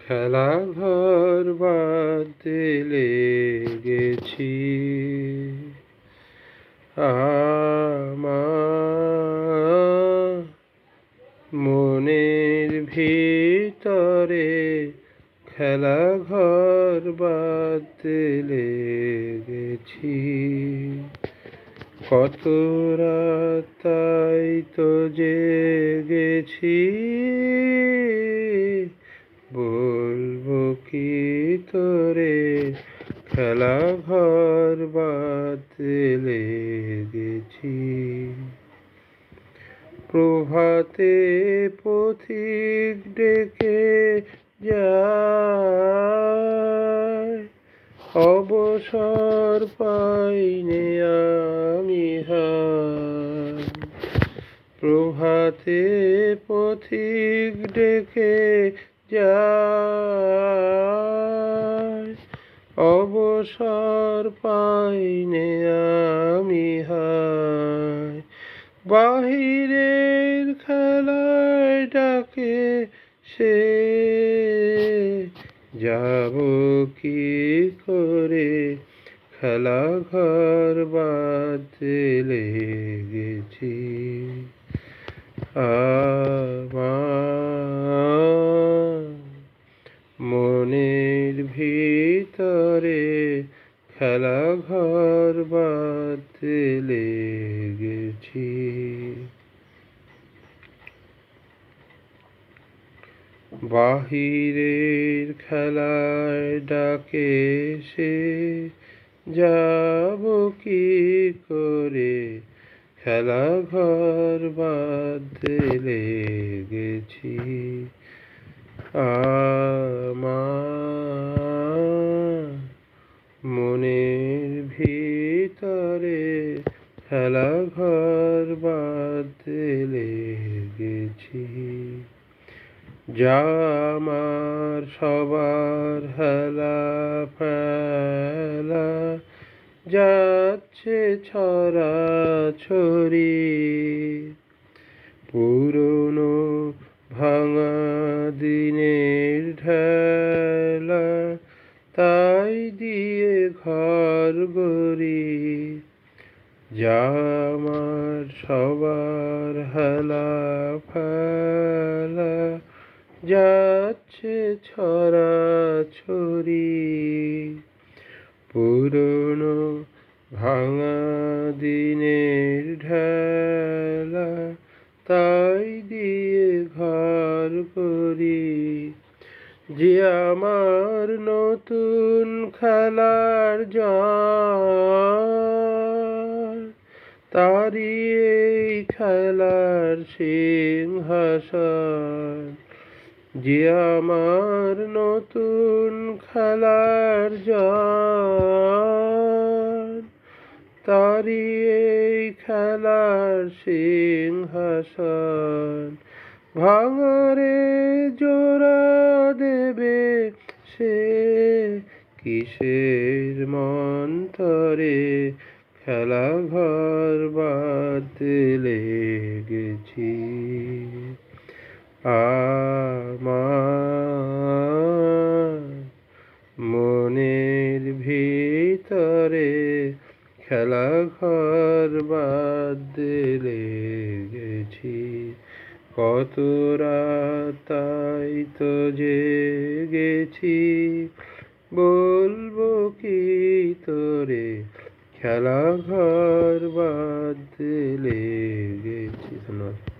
খেলা ঘর বাঁধতে লেগেছি আমার মনের ভিতরে খেলা ঘর বাঁধতে লেগেছি। কত রাত তাই তো জেগেছি, বলবো কি তোরে খেলা ঘর বাঁধতে লেগেছি। প্রভাতে পথিক ডেকে যায়, অবসর পাইনে আমি হায়। প্রভাতে পথিক ডেকে যায়, অবসর পাইনে আমি হায়। বাহিরের খেলায় ডাকে সে, যাব কি করে খেলা ঘর বাঁধতে লেগেছি। আমার মনের ভিতরে খেলা ঘর বাঁধতে লেগেছি। বাহিরের খেলায় ডাকে সে, যাব কি করে খেলা ঘর বাঁধতে লেগেছি। আমার মনের ভিতরে খেলা ঘর বাঁধতে লেগেছি। যা আমার সবার হেলা ফেলা যাচ্ছে ছড়াছড়ি, পুরনো ভাঙা দিনের ঢেলা তাই দিয়ে ঘর গড়ি। যা আমার সবার হেলা ফেলা যাচ্ছে ছড়াছড়ি, পুরনো ভাঙা দিনের ঢেলা তাই দিয়ে ঘর করি। যে আমার নতুন খেলার জয়, তারি এই খেলার সিংহাসন। যে আমার নতুন খেলার জয়, তারি এই খেলার সিংহাসন। ভাঙারে জোড়া দেবে সে, কিসের মন্তরে খেলা ঘর বাঁধতে লেগেছি। আমার মনের ভিতরে খেলা ঘর বাঁধতে লেগেছি। কত রাত তাই তো জেগেছি, বলবো কি তোরে খেলা ঘর বাঁধতে লেগেছি।